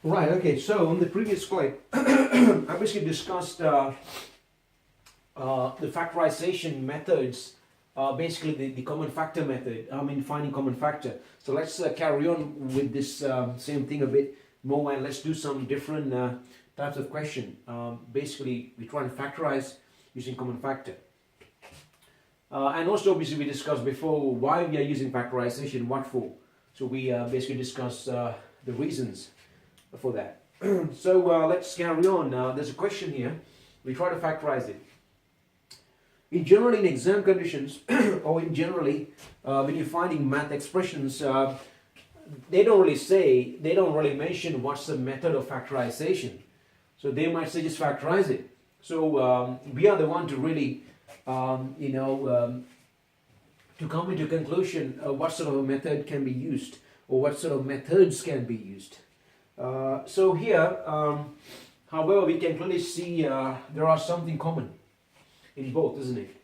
Right, okay, so on the previous clip, I basically discussed the factorization methods, basically the common factor method, finding common factor. So let's carry on with this same thing a bit more, and let's do some different types of question. Basically, we try to factorize using common factor. And also, obviously, we discussed before why we are using factorization, what for. So we basically discussed the reasons for that. So let's carry on. There's a question here. We try to factorize it. In general, in exam conditions, or in generally, when you're finding math expressions, they don't really mention what's the method of factorization. So they might say just factorize it. So we are the one to really, to come into a conclusion what sort of a method can be used, or what sort of methods can be used. So here, however, we can clearly see there are something common in both, isn't it?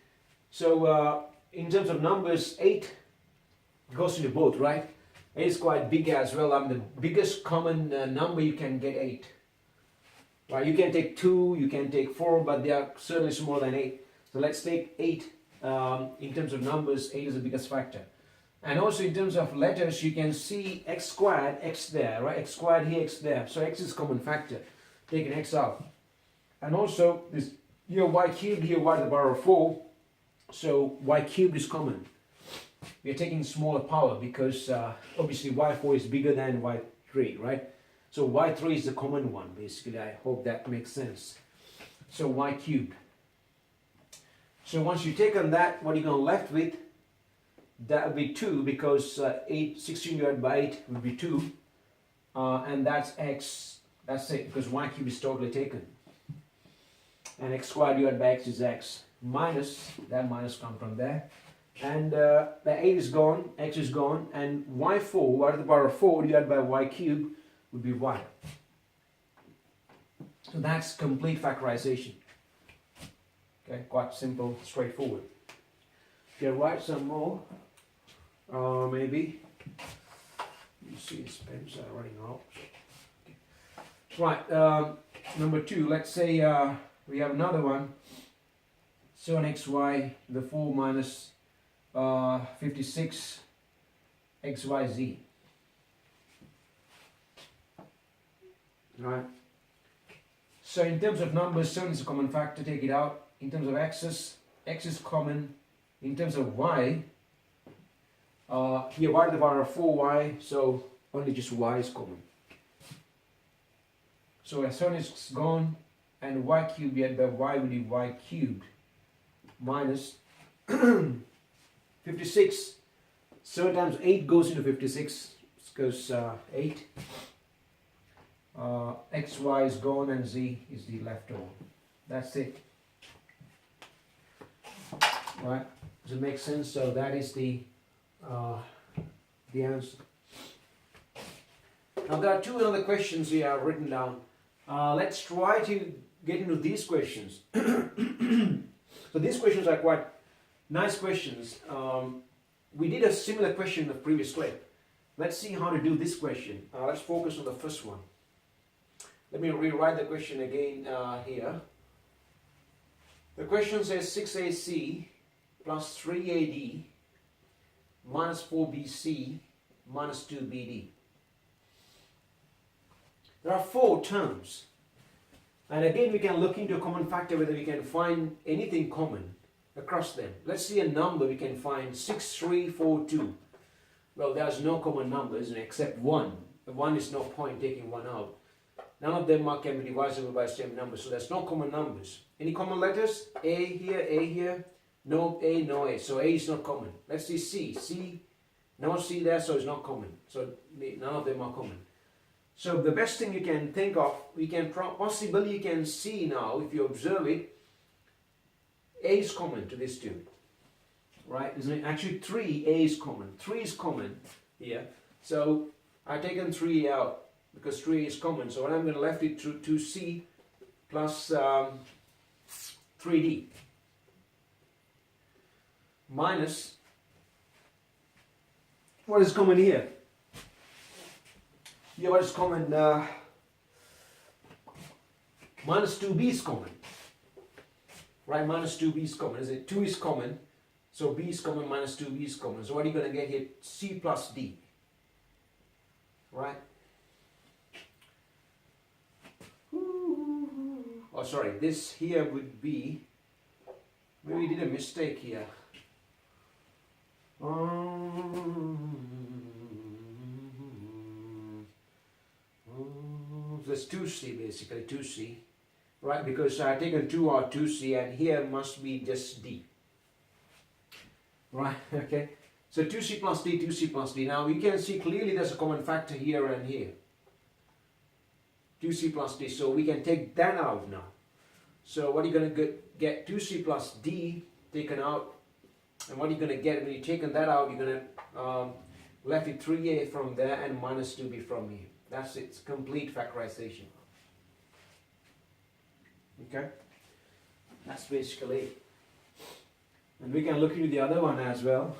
So in terms of numbers, 8 goes into both, right? 8 is quite big as well. The biggest common number you can get 8. Right? You can take 2, you can take 4, but they are certainly smaller than 8. So let's take 8. In terms of numbers, 8 is the biggest factor. And also in terms of letters, you can see x squared, x there, right? X squared here, x there. So x is common factor. Take an x out. And also this here y cubed, here y to the power of 4. So y cubed is common. We are taking smaller power because obviously y4 is bigger than y3, right? So y3 is the common one, basically. I hope that makes sense. So y cubed. So once you take on that, what you're going to left with, that will be 2, because 16 divided by 8 will be 2. And that's x, that's it, because y cubed is totally taken. And x squared divided by x is x. Minus, that minus comes from there. And the 8 is gone, x is gone, and y4, y to the power of 4 divided by y cubed would be y. So that's complete factorization. Okay, quite simple, straightforward. Okay, write some more. Maybe. You see his pens are running out. Okay. Right, number 2, let's say we have another one. 7xy to the 4 minus 56 xyz. Right. So in terms of numbers, 7 is a common factor, take it out. In terms of x's, x is common. In terms of y, here y to the power of 4y, so only just y is common. So 7 is gone, and y cubed divided by y will be y cubed minus 56. 7 times 8 goes into 56, because 8. xy is gone and z is the left over. That's it. Right? Does it make sense? So that is the answer. Now there are 2 other questions here written down. Let's try to get into these questions. So these questions are quite nice questions. We did a similar question in the previous clip. Let's see how to do this question. Let's focus on the first one. Let me rewrite the question again here. The question says 6ac plus 3ad minus 4bc minus 2bd. There are 4 terms. And again, we can look into a common factor whether we can find anything common across them. Let's see a number we can find 6, 3, 4, 2. Well, there's no common numbers except 1. The 1 is no point taking 1 out. None of them can be divisible by the same number, so there's no common numbers. Any common letters? A here, no A, no A. So A is not common. Let's see C. C, no C there, so it's not common. So none of them are common. So the best thing you can think of, we can possibly you can see now, if you observe it, A is common to these 2. Right? Isn't it? Actually 3, A is common. 3 is common here. So I've taken 3 out because 3 is common. So I'm going to left it to 2C plus 3D minus, what is common here? Here what is common? Minus 2b is common. Right, minus 2b is common, is it? 2 is common, so b is common, minus 2b is common. So what are you going to get here? C plus d. Right? Oh, sorry, this here would be, maybe we did a mistake here. That's 2c basically, 2c. Right, because I've taken 2 out 2c and here must be just d. Right, okay. So 2c plus d, 2c plus d. Now we can see clearly there's a common factor here and here. 2c plus d, so we can take that out now. So what are you going to get? 2c plus d taken out. And what are you going to get when you've taken that out? You're going to left with 3a from there and minus 2b from here. That's it. It's complete factorization. Okay, that's basically it. And we can look into the other one as well.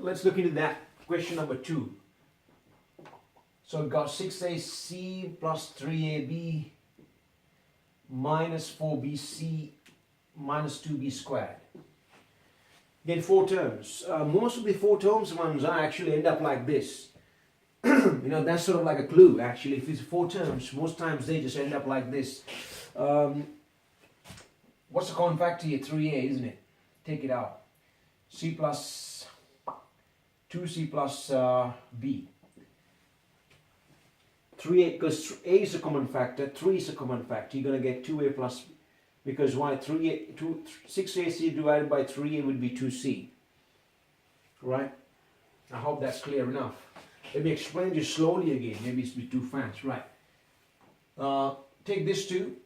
Let's look into that. Question number 2. So we got 6ac plus 3ab minus 4bc minus 2b squared. Again, 4 terms. Most of the 4 terms ones are actually end up like this. You know, that's sort of like a clue actually. If it's 4 terms, most times they just end up like this. What's the common factor here? 3a, isn't it? Take it out. C plus 2c plus b. 3a, because a is a common factor, 3 is a common factor. You're going to get 2a plus, because why? 6ac divided by 3a would be 2c. Right? I hope that's clear enough. Let me explain this slowly again. Maybe it's a bit too fast. Right. Take this 2.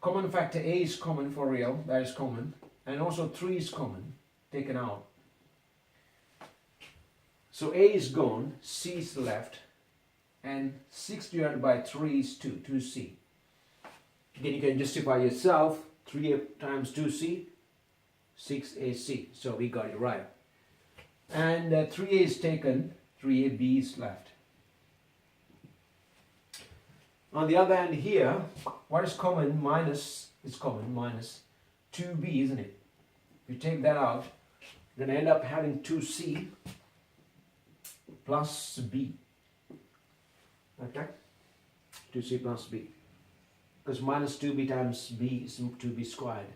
Common factor a is common for real. That is common. And also 3 is common. Taken out. So a is gone. C is left. And 6 divided by 3 is 2. 2c. Then you can justify yourself. 3a times 2c. 6ac. So we got it right. And 3a is taken. 3ab is left. On the other hand here, what is common? Minus is common. Minus 2b, isn't it? If you take that out, you're going to end up having 2c plus b. Okay? 2c plus b. Because minus 2b times b is 2b squared.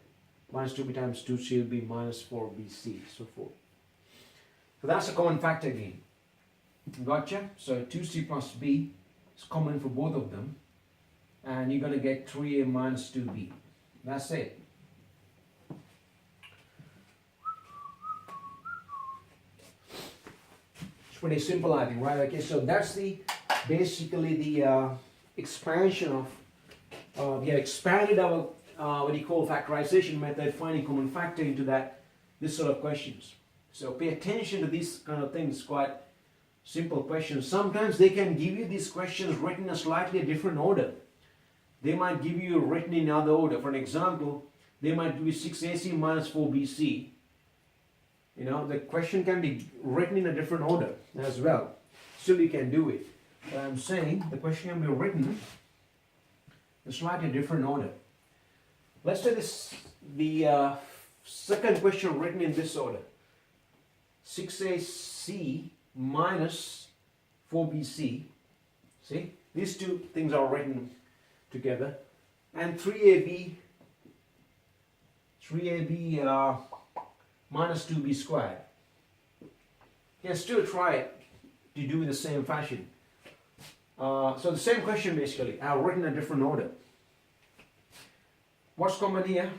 Minus 2b times 2c will be minus 4bc, so forth. So that's a common factor again. Gotcha? So 2c plus b is common for both of them. And you're going to get 3a minus 2b. That's it. It's pretty simple, I think, right? Okay, so that's the basically the expansion of, we have expanded our, what you call factorization method, finding common factor into this sort of questions. So pay attention to these kind of things, quite simple questions. Sometimes they can give you these questions written in a slightly different order. They might give you written in other order. For an example, they might give you 6ac minus 4bc. You know, the question can be written in a different order as well. Still you can do it. But I'm saying the question can be written in a slightly different order. Let's take the second question written in this order. 6ac minus 4bc. See, these two things are written together. And 3ab minus 2b squared. You can still try it to do in the same fashion. So the same question basically, I've written in a different order. What's common here?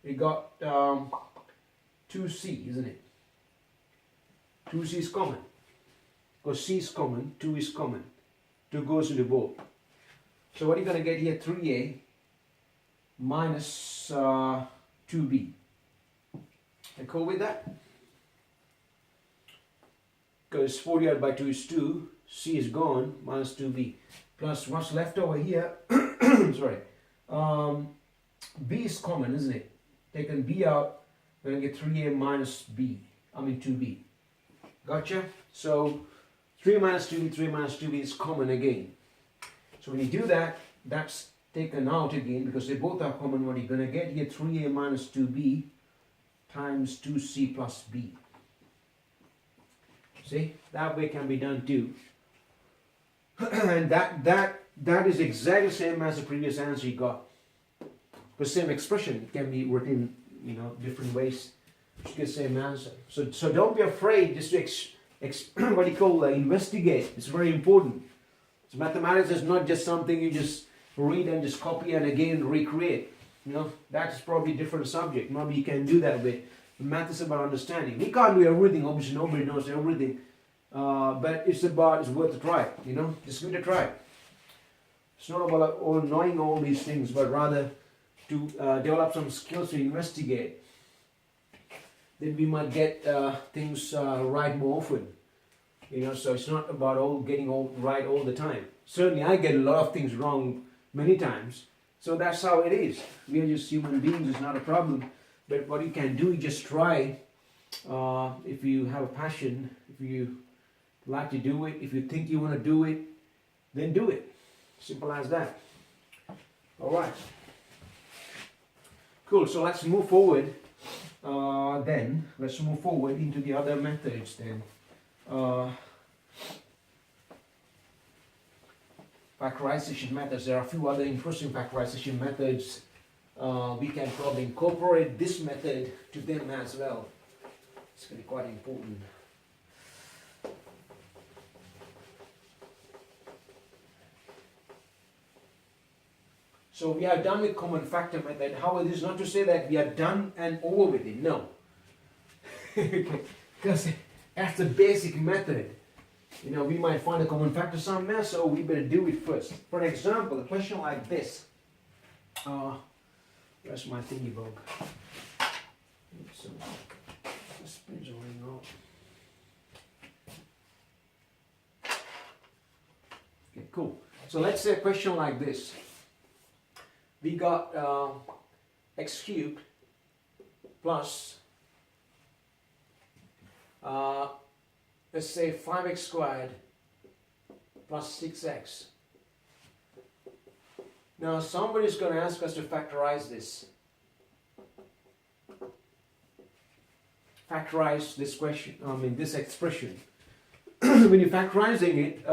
We got 2c, isn't it? 2c is common. Because c is common, 2 is common. 2 goes into both. So what are you going to get here? 3a minus 2b. Are you cool with that? Because 4 divided by 2 is 2. C is gone. Minus 2b. Plus what's left over here. Sorry. B is common, isn't it? Taken b out. Going to get 3a minus b, 2b. Gotcha? So 3 minus 2b, 3 minus 2b is common again. So when you do that, that's taken out again because they both are common. What you're going to get here, 3a minus 2b times 2c plus b. See, that way can be done too. And that is exactly the same as the previous answer you got. The same expression can be written, different ways to get the same answer. So don't be afraid just to investigate. It's very important. So mathematics is not just something you just read and just copy and again recreate. That's probably a different subject. Maybe you can do that with. Math is about understanding. We can't do everything. Obviously, nobody knows everything. But it's worth a try. Just give it a try. It's not about knowing all these things, but rather to develop some skills to investigate. Then we might get things right more often. So it's not about getting all right all the time. Certainly, I get a lot of things wrong many times. So that's how it is. We are just human beings. It's not a problem. But what you can do is just try. If you have a passion, if you like to do it, if you think you want to do it, then do it. Simple as that. All right. Cool. So let's move forward. Let's move forward into the other methods then. Factorization methods. There are a few other interesting factorization methods. We can probably incorporate this method to them as well. It's going to be quite important. So we are done with common factor method. However, this is not to say that we are done and over with it. No. Because that's the basic method. We might find a common factor somewhere, so we better do it first. For example, a question like this. Where's my thingy bob? So, the spins are running out. Okay, cool. So let's say a question like this. We got x cubed plus, let's say 5x squared plus 6x. Now somebody's going to ask us to factorize this. Factorize this question, this expression. When you're factorizing it,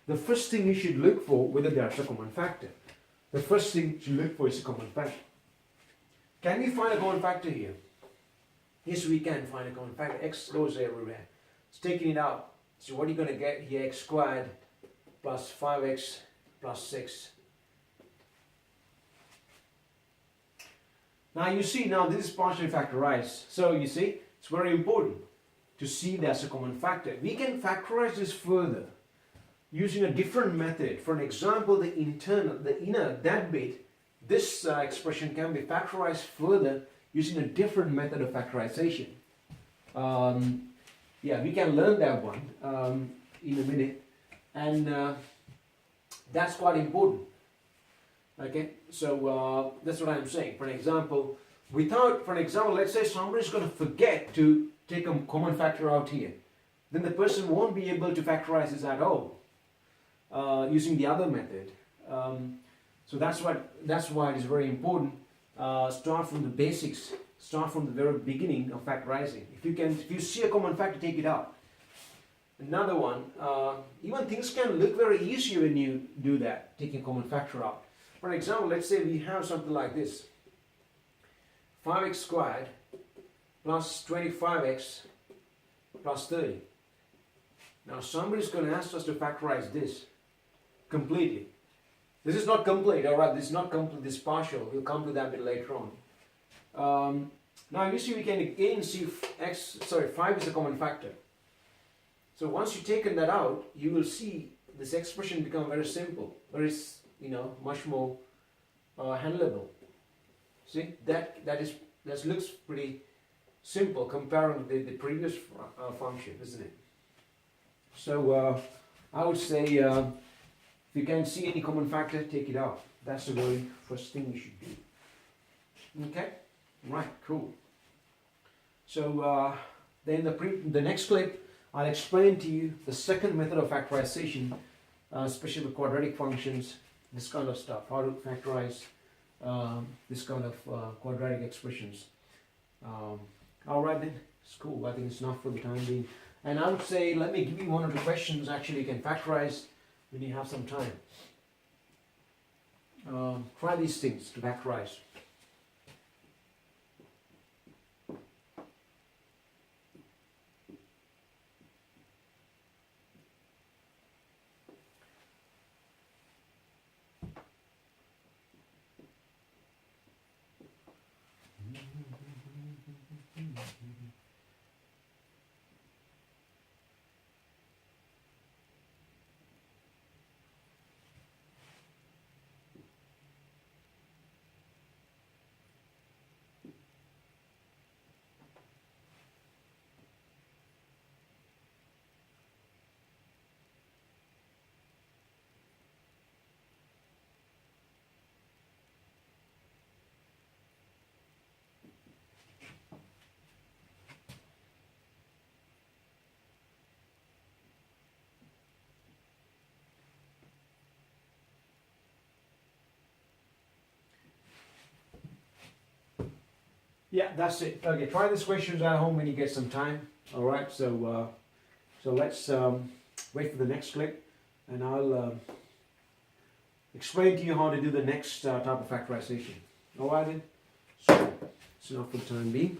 the first thing you should look for whether there's a common factor. The first thing to look for is a common factor. Can we find a common factor here? Yes, we can find a common factor. X goes everywhere. It's taking it out. So what are you going to get here? X squared plus 5x plus 6. Now you see, this is partially factorized. So you see, it's very important to see there's a common factor. We can factorize this further using a different method. For an example, the inner, that bit, this expression can be factorized further using a different method of factorization. We can learn that one in a minute, and that's quite important. Okay, so that's what I'm saying. For example, let's say somebody's going to forget to take a common factor out here, then the person won't be able to factorize this at all. Using the other method. So that's why it is very important. Start from the basics. Start from the very beginning of factorizing. If you see a common factor, take it out. Another one, even things can look very easy when you do that, taking a common factor out. For example, let's say we have something like this. 5x squared plus 25x plus 30. Now somebody's going to ask us to factorize this completely. This is not complete, alright, this is not complete, this is partial. We'll come to that a bit later on. Now you see we can again see 5 is a common factor. So once you've taken that out, you will see this expression become very simple, very, much more handleable. See, that looks pretty simple comparing the previous function, isn't it? So I would say if you can see any common factor, take it out. That's the very first thing you should do. Okay? Right, cool. So then the next clip, I'll explain to you the second method of factorization, especially with quadratic functions, this kind of stuff, how to factorize this kind of quadratic expressions. Alright then, it's cool. I think it's enough for the time being. And I would say, let me give you one or two questions actually you can factorize when you have some time. Try these things to factorize. Yeah, that's it. Okay, try these questions at home when you get some time. All right, so let's wait for the next clip, and I'll explain to you how to do the next type of factorization. All right then. So it's enough for the time being.